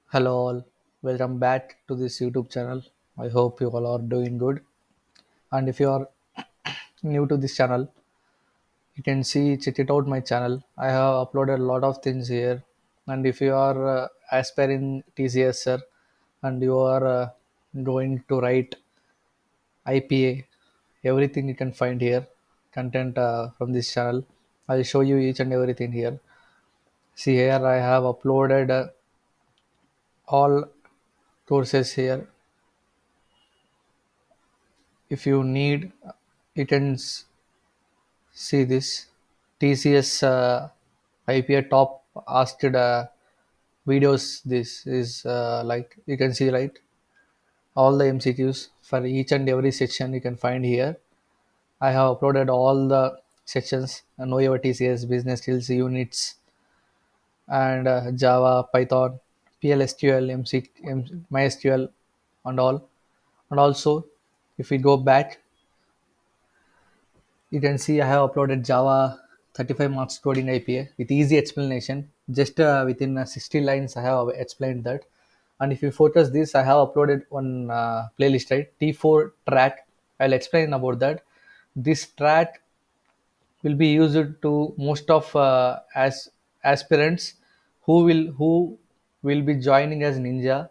Hello all, welcome back to this YouTube channel. I hope you all are doing good. And if you are new to this channel, you can see check it out my channel. I have uploaded a lot of things here. And if you are aspiring TCS sir and you are going to write IPA, everything you can find here. Content from this channel. I'll show you each and everything here. See here I have uploaded all courses here. If you need, you can see this TCS IPA top asked videos. This is like you can see right all the MCQs for each and every section you can find here. I have uploaded all the sections, know your TCS business skills units and Java, Python, PLSQL, MySQL, and all. And also, if we go back, you can see I have uploaded Java 35 marks coding IPA with easy explanation. Just within 60 lines, I have explained that. And if you focus this, I have uploaded one playlist, right? T4 track. I'll explain about that. This track will be used to most of as aspirants who will be joining as ninja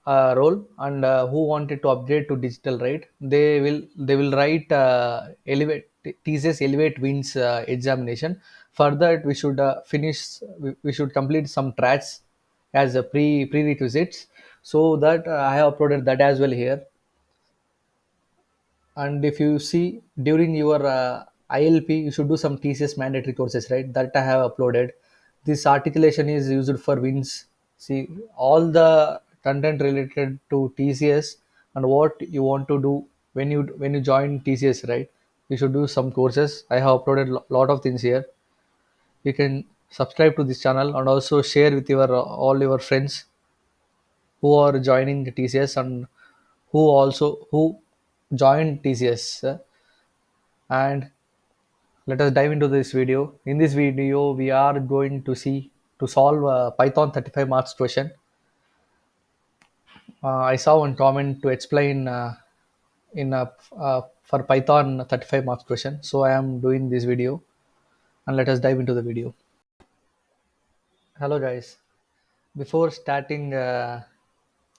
role and who wanted to upgrade to digital, right? They will write elevate TCS elevate wins examination. For that we should we should complete some tracks as a prerequisites, so that I have uploaded that as well here. And if you see during your ILP, you should do some TCS mandatory courses, right? That I have uploaded. This articulation is used for wins. See all the content related to TCS and what you want to do when you join TCS, right? You should do some courses. I have uploaded lot of things here. You can subscribe to this channel and also share with your all your friends who are joining TCS and who joined TCS. And let us dive into this video. In this video, we are going to see to solve a Python 35 marks question. I saw one comment to explain in for Python 35 marks question. So I am doing this video, and let us dive into the video. Hello guys. Before starting to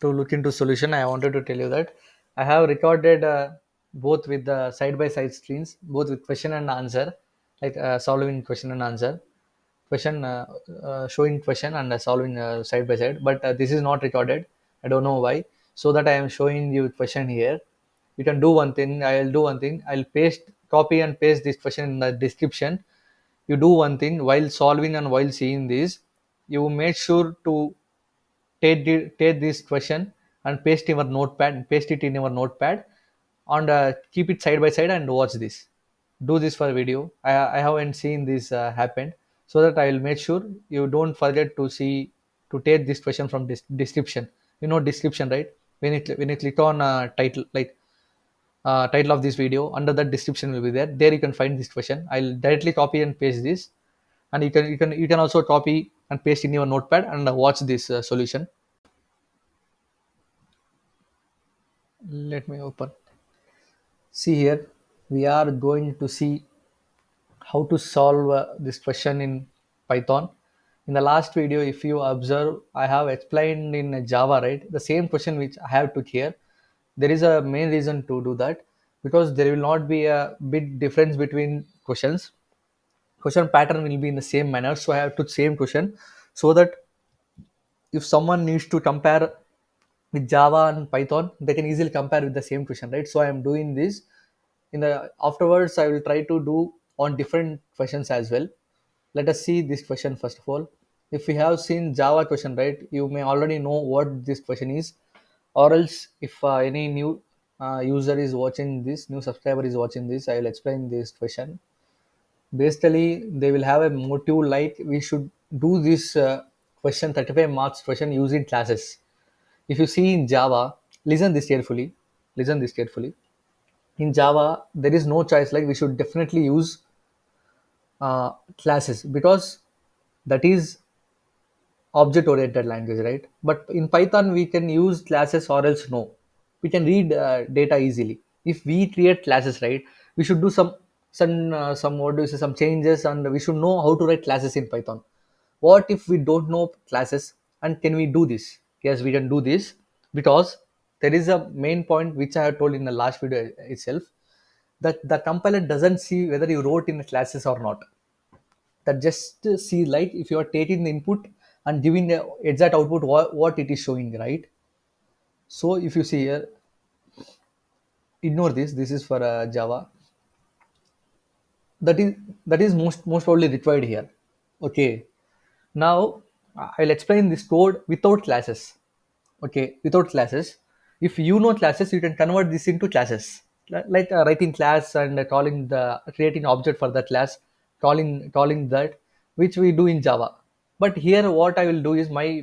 look into solution, I wanted to tell you that I have recorded both with the side by side screens, both with question and answer, like solving question and answer, question showing question and solving side by side. But this is not recorded. I don't know why. So that I am showing you question here. You can do one thing. I'll do one thing. I'll copy and paste this question in the description. You do one thing while solving and while seeing this. You make sure to take this question and paste it in your notepad, and keep it side by side and watch this. Do this for video. I haven't seen this happen, so that I will make sure you don't forget to see to take this question from this description. You know description, right? When you click on title, like title of this video, under that description will be there. There you can find this question. I'll directly copy and paste this, and you can also copy and paste in your notepad and watch this solution. Let me open. See here, we are going to see how to solve this question in Python. In the last video, if you observe, I have explained in Java, right? The same question which I have took here. There is a main reason to do that, because there will not be a big difference between questions. Question pattern will be in the same manner. So I have took same question, so that if someone needs to compare with Java and Python, they can easily compare with the same question, right? So I am doing this. In the afterwards, I will try to do on different questions as well. Let us see this question first of all. If we have seen Java question, right, you may already know what this question is, or else if any new user is watching this, new subscriber is watching this, I will explain this question. Basically, they will have a motive like we should do this question 35 marks question using classes. If you see in Java, listen this carefully. Listen this carefully. In Java, there is no choice. Like we should definitely use classes, because that is object oriented language, right? But in Python we can use classes or else no. We can read data easily. If we create classes, right, we should do some what do you say, some changes, and we should know how to write classes in Python. What if we don't know classes, and can we do this? Yes, we can do this, because there is a main point which I have told in the last video itself, that the compiler doesn't see whether you wrote in the classes or not. That just see, like, if you are taking the input and giving the exact output what it is showing, right? So if you see here, ignore this is for Java. That is most probably required here. Okay, now I'll explain this code without classes. Okay, without classes. If you know classes, you can convert this into classes. Like writing class and calling the creating object for that class, calling that, which we do in Java. But here what I will do is my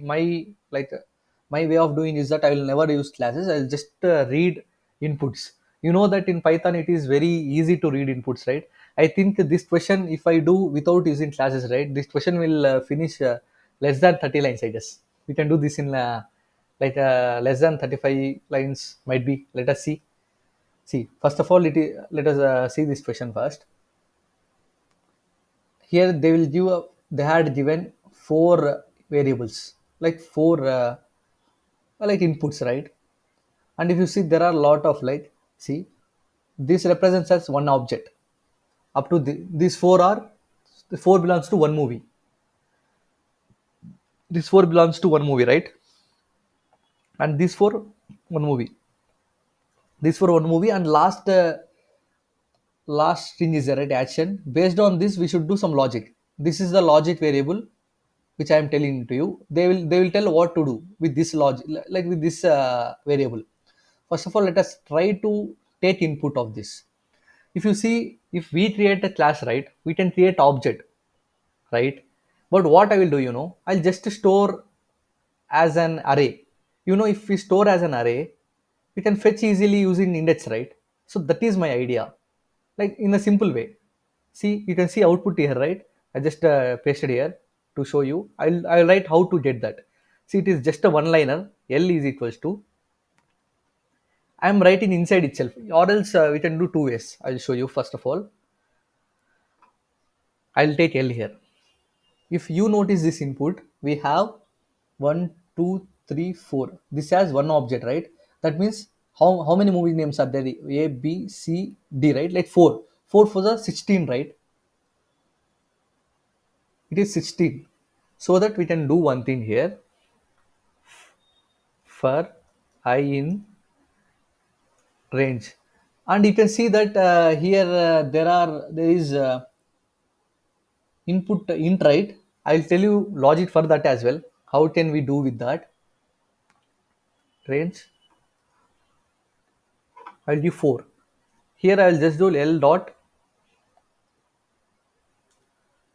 way of doing is that I will never use classes. I'll just read inputs. You know that in Python it is very easy to read inputs, right? I think this question, if I do without using classes, right, this question will finish less than 30 lines, I guess. We can do this in less than 35 lines might be. Let us see first of all, let us see this question first. Here they will give they had given four variables, like four like inputs, right? And if you see, there are a lot of, like, see, this represents as one object. Up to these four are, the four belongs to one movie. This four belongs to one movie, right? And this four, one movie. This for one movie, and last string is the right action. Based on this, we should do some logic. This is the logic variable which I am telling to you. They will tell what to do with this logic, like with this variable. First of all, let us try to take input of this. If you see, if we create a class, right, we can create object, right? But what I will do, I'll just store as an array. If we store as an array, we can fetch easily using index, right? So that is my idea, like in a simple way. See, you can see output here, right? I just pasted here to show you. I'll write how to get that. See, it is just a one liner. L is equals to, I'm writing inside itself, or else we can do two ways. I'll show you. First of all, I'll take L here. If you notice this input, we have one, two, three, four. This has one object, right? That means how many movie names are there? A, B, C, D, right? Like four. Four for the 16, right? It is 16. So that we can do one thing here. For I in range, and you can see that here there is input int, right? I'll tell you logic for that as well. How can we do with that? Range, I'll give 4. Here I'll just do L dot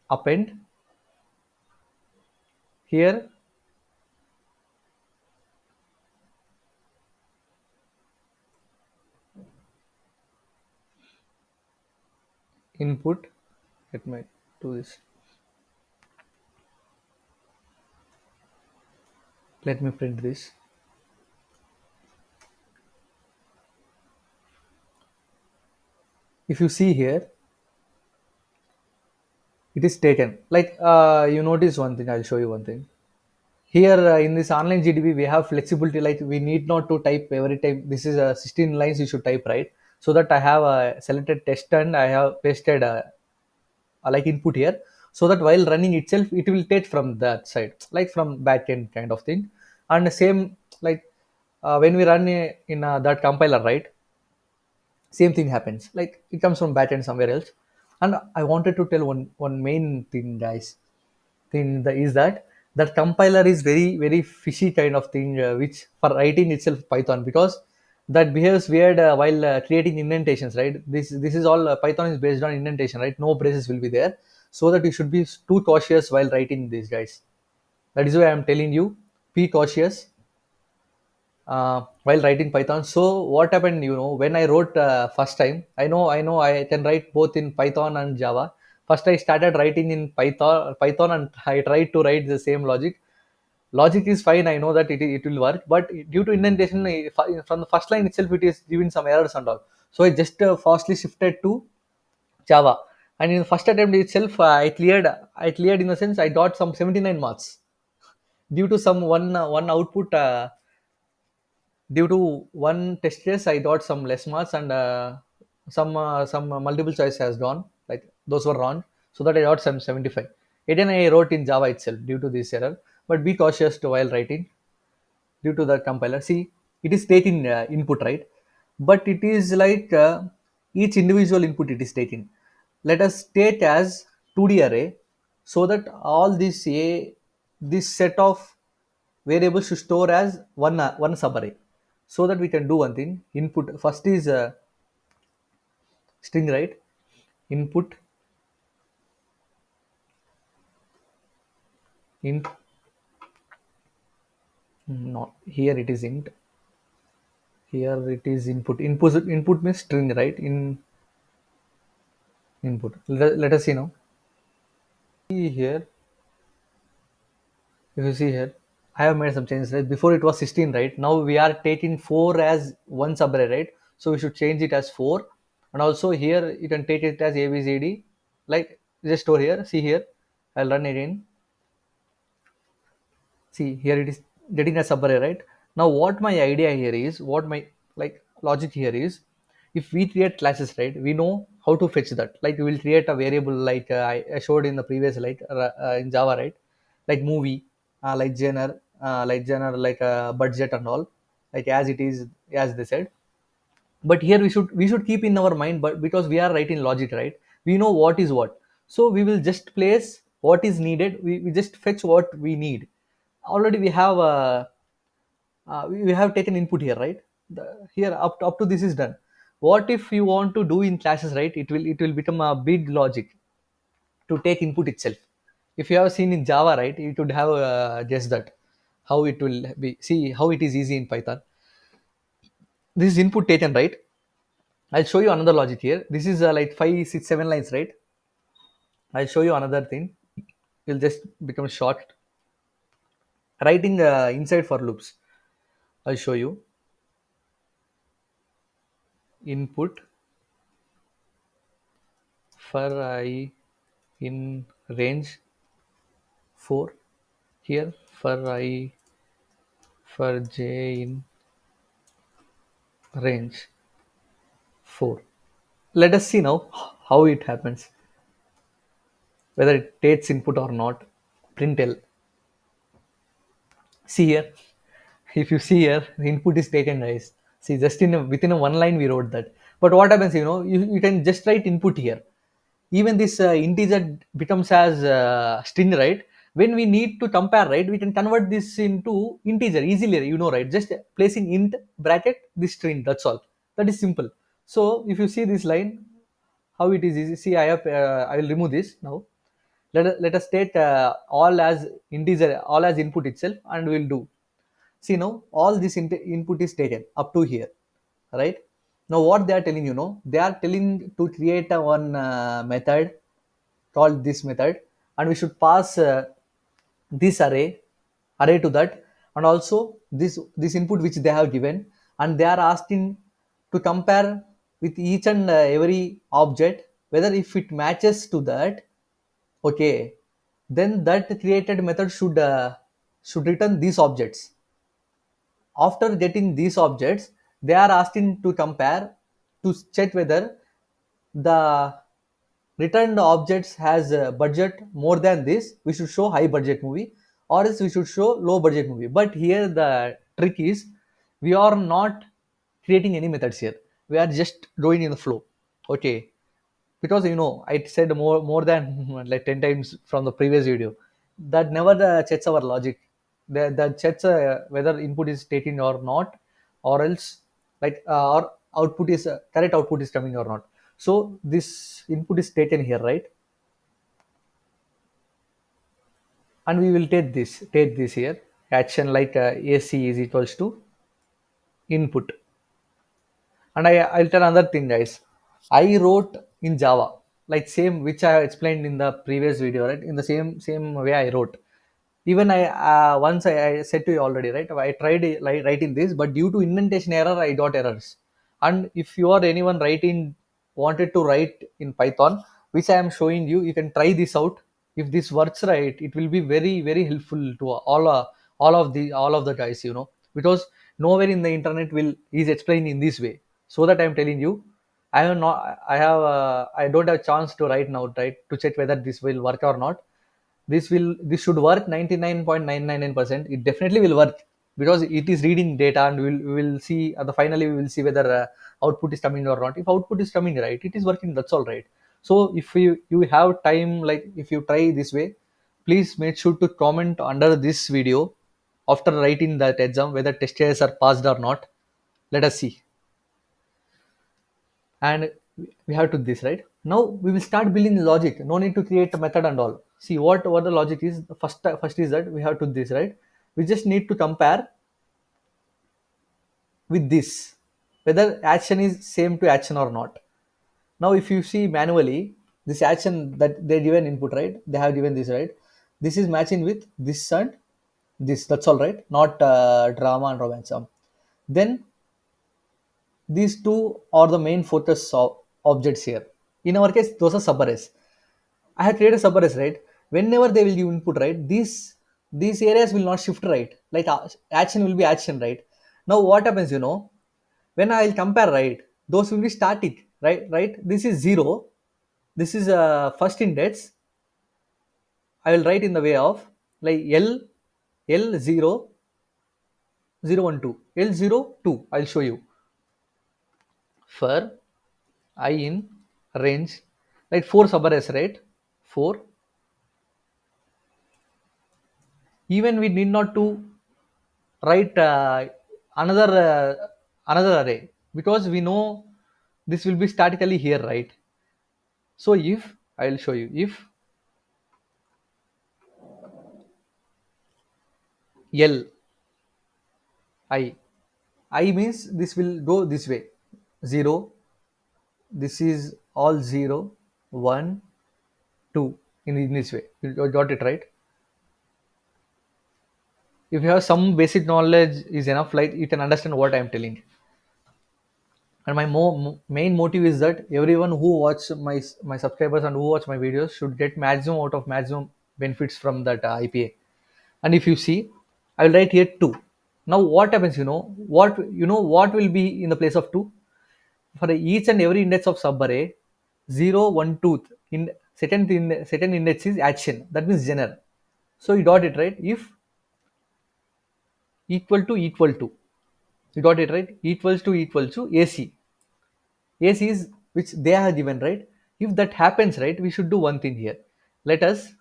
append. Here input, let me do this. Let me print this. If you see here, it is taken. Like you notice one thing, I'll show you one thing. Here in this online GDB, we have flexibility. Like we need not to type every time. This is 16 lines you should type, right? So that I have selected test and I have pasted like input here, so that while running itself, it will take from that side, like from backend kind of thing. And the same, like when we run in that compiler, right, same thing happens, like it comes from backend somewhere else. And I wanted to tell one main thing, guys. Is that that compiler is very fishy kind of thing, which for writing itself Python, because that behaves weird while creating indentations, right? This is all Python is based on indentation, right? No braces will be there, so that you should be too cautious while writing these, guys. That is why I'm telling you, be cautious while writing Python. So what happened, when I wrote first time, I know I can write both in Python and Java. First I started writing in Python, and I tried to write the same logic. Logic is fine, I know that it will work, but due to indentation, from the first line itself it is giving some errors and all. So I just fastly shifted to Java. And in the first attempt itself, I cleared in the sense I got some 79 marks due to some one output. Due to one test case I got some less marks, and some multiple choice has gone, like those were wrong, so that I got some 75. Again I wrote in Java itself due to this error. But be cautious while writing due to the compiler. See, it is taking input, right? But it is like each individual input it is taking. Let us state as 2D array, so that all this set of variables should store as one subarray, so that we can do one thing. Input first is string, right? Input int, not here it is int, here it is input means string, right? In input, let us see now. See here, if you see here, I have made some changes, right? Before it was 16, right? Now we are taking 4 as one subarray, right? So we should change it as 4. And also here you can take it as abcd, like just store here. See here, I'll run again. See here it is getting a subarray, right? Now what my idea here is, what my like logic here is, if we create classes, right, we know how to fetch that. Like we will create a variable, like I showed in the previous, like in Java, right? Like movie, like budget and all, like as it is, as they said. But here we should keep in our mind, but because we are writing logic, right, we know what is what. So we will just place what is needed, we just fetch what we need. Already we have taken input here, right? Here up to this is done. What if you want to do in classes, right? It will become a big logic to take input itself. If you have seen in Java, right, you could have guessed that how it will be. See how it is easy in Python. This is input taken, right? I'll show you another logic here. This is like 5 6 7 lines, right? I'll show you another thing. Will just become short. Writing inside for loops. I'll show you. Input for I in range 4. Here for I for j in range 4. Let us see now how it happens, whether it takes input or not. Println. See here, if you see here, the input is taken, guys. See, just within a one line we wrote that. But what happens, you can just write input here. Even this integer becomes as string, right? When we need to compare, right, we can convert this into integer easily, right? Just placing int bracket this string, that's all. That is simple. So if you see this line, how it is easy. See, I will remove this now. Let us state all as integer, all as input itself, and we'll do. See now, all this input is taken up to here, right? Now what they are telling, they are telling to create a one method called this method, and we should pass this array to that, and also this input which they have given, and they are asking to compare with each and every object, whether if it matches to that, okay, then that created method should return these objects. After getting these objects, they are asking to compare, to check whether the returned objects has a budget more than this, we should show high budget movie, or else we should show low budget movie. But here the trick is, we are not creating any methods here, we are just going in the flow. Okay, because I said more than like 10 times from the previous video, that never checks our logic. That checks whether input is taken or not, or else like or output is correct output is coming or not. So this input is taken here, right? And we will take this here, action like ac is equals to input. And I'll tell another thing, guys. I wrote in Java, like same which I explained in the previous video, right? In the same way I wrote. Even I once I said to you already, right? I tried like writing this, but due to indentation error I got errors. And if you are anyone writing wanted to write in Python, which I am showing you, you can try this out. If this works right, it will be very very helpful to all of the guys, because nowhere in the internet will is explained in this way. So that I am telling you, I don't have chance to write now, right, to check whether this will work or not. This should work 99.999%. It definitely will work, because it is reading data, and we will see at the finally we will see whether output is coming or not. If output is coming right, it is working, that's all right. So if you have time, like if you try this way, please make sure to comment under this video after writing that exam whether test cases are passed or not. Let us see. And we have to do this, right? Now we will start building logic. No need to create a method and all. See what the logic is. First is that we have to do this, right? We just need to compare with this whether action is same to action or not. Now if you see manually, this action that they given input, right, they have given this, right? This is matching with this and this, that's all right, not drama and romance. Then these two are the main focus of objects here. In our case, those are subarrays. I have created a subarrays, right? Whenever they will give input, right, these areas will not shift, right? Like action will be action, right? Now what happens, when I will compare, right, those will be static, right? Right? This is zero. This is first index. I will write in the way of like L 0 0 1 2 L 0 2. I'll show you. For I in range, like four subarrays, right? Four. Even we need not to write another array, because we know this will be statically here, right? So if I will show you, if L I means this will go this way. 0, this is all 0, 1, 2, in this way. You got it, right? If you have some basic knowledge is enough, like you can understand what I am telling. And my main motive is that everyone who watch my subscribers and who watch my videos should get maximum out of maximum benefits from that IPA. And if you see, I will write here 2. Now what happens, what will be in the place of 2? For each and every index of subarray, 0 1 2 in second index is action, that means general. So you got it, right? If equal to, you got it, right? Equals to AC. AC is which they have given, right? If that happens, right, we should do one thing here. Let us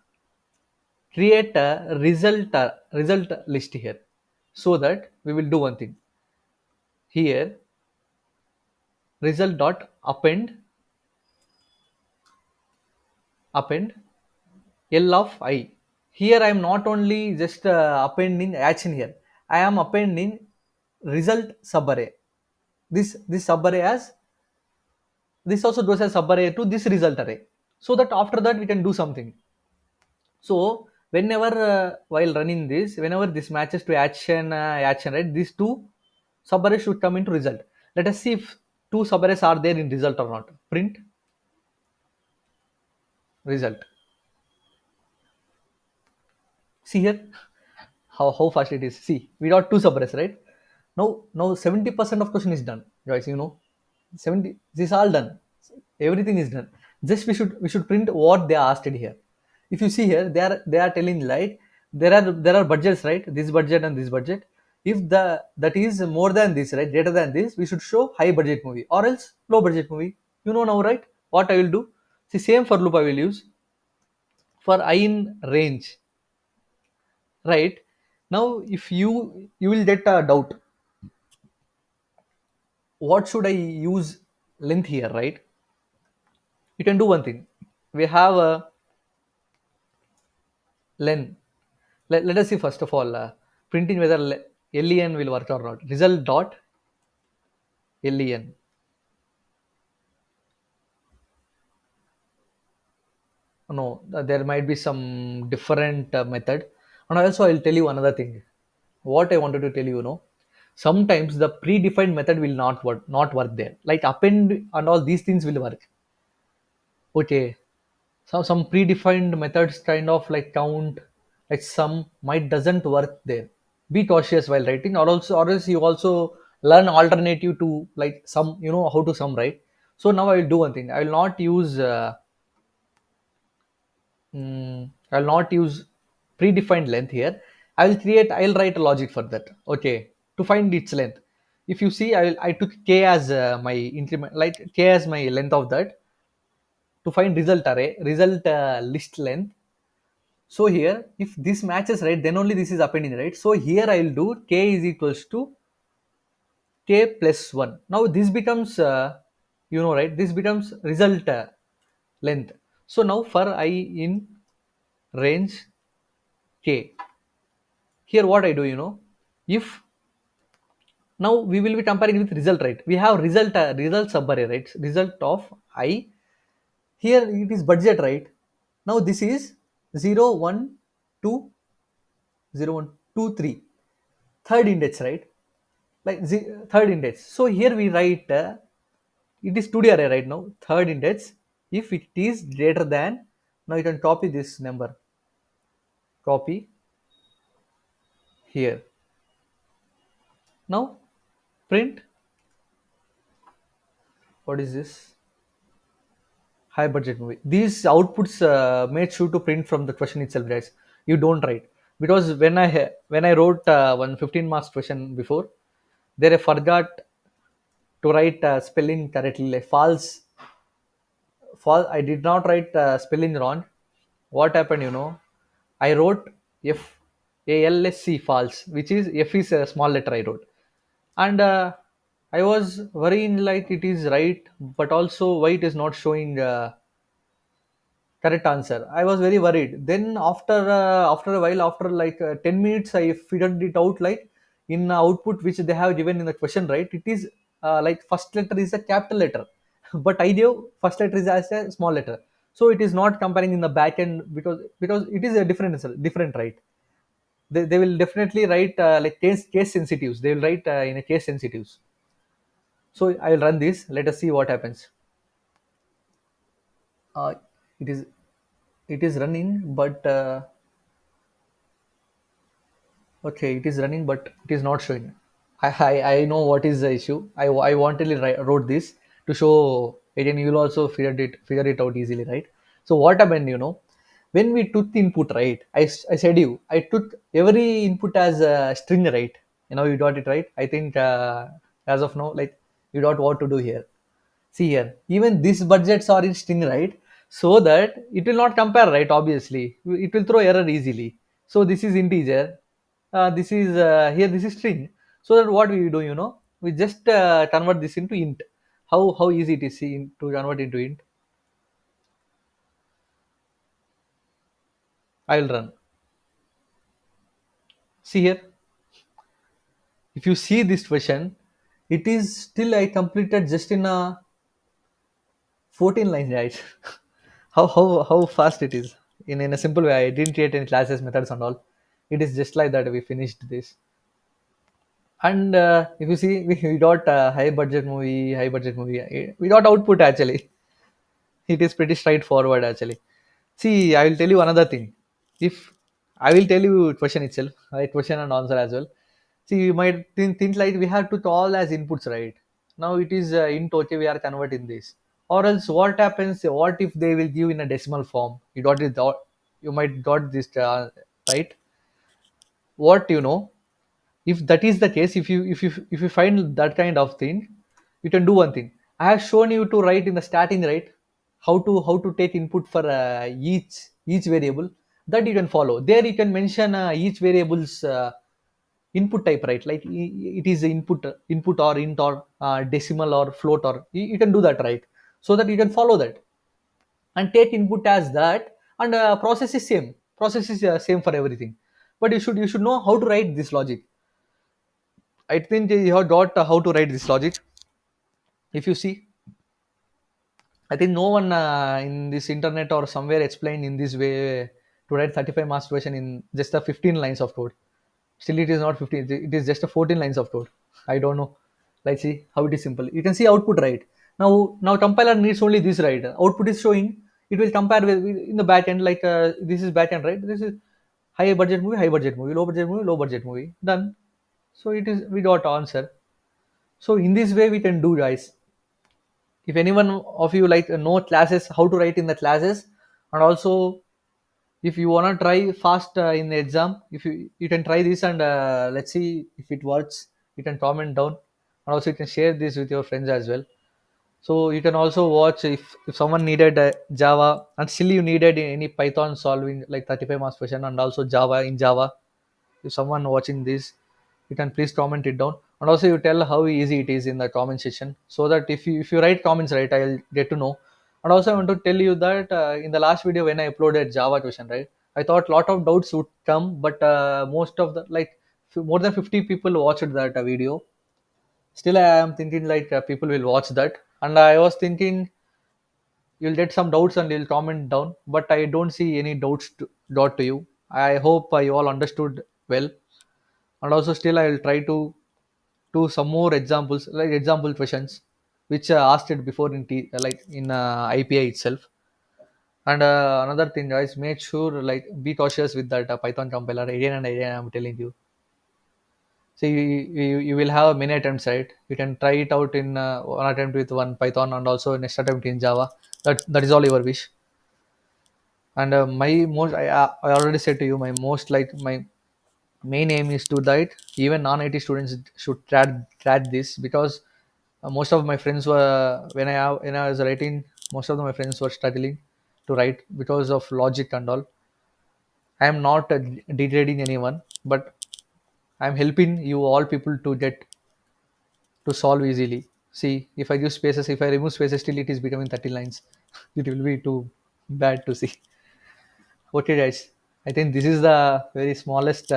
create a result list here, so that we will do one thing here. Result dot append L of I. Here I am not only just appending action here, I am appending result subarray. This subarray as this also goes as subarray to this result array, so that after that we can do something. So whenever while running this, whenever this matches to action, right, these two subarrays should come into result. Let us see if two subarrays are there in result or not. Print result. See here how fast it is. See, we got two subarrays, right? Now 70% of question is done, guys. 70. This is all done. Everything is done. Just we should print what they asked here. If you see here, they are telling, like, there are budgets, right? This budget and this budget. If that is more than this, right, greater than this, we should show high budget movie, or else low budget movie. You know now, right? What I will do? See, same for loop I will use for I in range, right? Now if you will get a doubt, what should I use length here, right? You can do one thing. We have a len. Let us see first of all, printing whether len will work or not. Result dot len. No, there might be some different method. And also I'll tell you another thing. What I wanted to tell you, sometimes the predefined method will not work there, like append and all these things will work. Okay, some predefined methods kind of like count, like some might doesn't work there. Be cautious while writing, or else you also learn alternative to like some, how to sum, right? So now I will do one thing. I will not use I'll not use predefined length here. I'll write a logic for that. Okay, to find its length. If you see, I took k as my increment, like k as my length of that, to find result array, result list length. So here, if this matches, right, then only this is appending, right? So here I'll do k is equals to k plus 1. Now this becomes, right, this becomes result length. So now for I in range k, here what I do, if now we will be comparing with result, right? We have result subarray, right? Result of I. Here it is budget, right? Now this is 0 1 2 0 1 2 3, third index, right? Like third index. So here we write it is 2D array right now. Third index. If it is greater than, now you can copy this number. Copy here. Now print. What is this? High budget movie. These outputs made sure to print from the question itself, guys. You don't write, because when I wrote one 15 marks question before, there I forgot to write spelling correctly, like false. I did not write spelling wrong. What happened, I wrote f a l s c false, which is f is a small letter I wrote. And I was worrying like it is right, but also why it is not showing correct answer. I was very worried. Then after a while, after like 10 minutes, I figured it out, like in output which they have given in the question, right? It is like first letter is a capital letter, but I knew first letter is as a small letter. So it is not comparing in the back end, because it is a different, right? They will definitely write like case sensitives. They will write in a case sensitives. So I will run this. Let us see what happens. uh, it is it is running, but okay, it is running, but it is not showing. I know what is the issue. I wanted wrote this to show again. You will also figure it out easily, right? So what happened? When we took the input, right? I said I took every input as a string, right? You got it right. I think as of now, like you got what to do here. See here, even these budgets are in string, right? So that it will not compare, right? Obviously, it will throw error easily. So this is integer. This is here. This is string. So that what we do, we just convert this into int. How easy it is to convert into int. I will run. See here. If you see this question, it is still I completed just in a 14 lines, right? How fast it is, in a simple way. I didn't create any classes, methods and all. It is just like that we finished this. And if you see, we got high budget movie. We got output actually. It is pretty straightforward actually. See, I will tell you another thing. If I will tell you question itself, right? Question and answer as well. See, you might think like we have to call as inputs, right? Now it is int, okay, we are converting this. Or else what happens? What if they will give in a decimal form? You got it. You might got this right. What, if that is the case, if you find that kind of thing, you can do one thing. I have shown you to write in the starting, right? How to take input for each variable, that you can follow. There you can mention each variable's input type, right? Like it is input or int or decimal or float, or you can do that, right? So that you can follow that and take input as that. And process is same for everything. But you should know how to write this logic. I think you have got how to write this logic. If you see, I think no one in this internet or somewhere explained in this way to write 35 marks question in just a 15 lines of code. Still, it is not 15. It is just a 14 lines of code. I don't know. Let's see how it is simple. You can see output right now. Compiler needs only this right. Output is showing. It will compare with in the back end. Like this is back end, right? This is high budget movie, low budget movie, low budget movie. Done. So it is we got answer. So in this way we can do, guys. If anyone of you like know classes, how to write in the classes, and also if you want to try fast in the exam, if you can try this, and let's see if it works. You can comment down, and also you can share this with your friends as well. So you can also watch if someone needed Java, and still you needed any Python solving like 35 marks question, and also Java in Java. If someone watching this, you can please comment it down, and also you tell how easy it is in the comment section, so that if you write comments right, I'll get to know. And also I want to tell you that in the last video when I uploaded Java question, right, I thought lot of doubts would come, but most of the like more than 50 people watched that video. Still I am thinking like people will watch that, and I was thinking you'll get some doubts and you'll comment down, but I don't see any doubts dot to you. I hope you all understood well. And also still I will try to do some more examples, like example questions which asked it before in like in IPI itself. And another thing, guys, make sure like be cautious with that Python compiler again and again. I'm telling you. See, you will have many attempts, right? You can try it out in one attempt with one Python, and also next attempt in Java. That is all your wish. And my most, I already said to you, my most like my main aim is to that even non-IT students should track this, because most of my friends were when I was writing, most of my friends were struggling to write because of logic and all. I am not degrading anyone, but I am helping you all people to get to solve easily. See, if I give spaces, if I remove spaces, still it is becoming 30 lines. It will be too bad to see. Okay, guys, I think this is the very smallest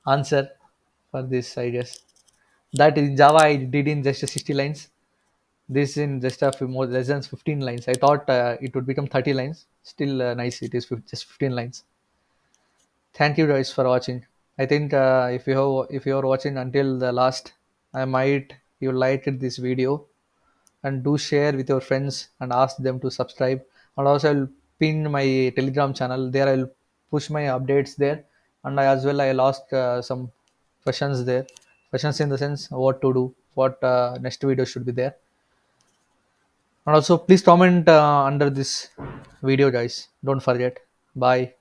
answer for this, I guess. That in Java I did in just 60 lines. This in just a few more less than 15 lines. I thought it would become 30 lines. Still nice. It is just 15 lines. Thank you guys for watching. I think if you are watching until the last, I might you liked this video, and do share with your friends and ask them to subscribe. And also I'll pin my Telegram channel there. I'll push my updates there, and as well I'll ask some questions there. Questions in the sense what to do, what next video should be there. And also please comment under this video, guys. Don't forget. Bye.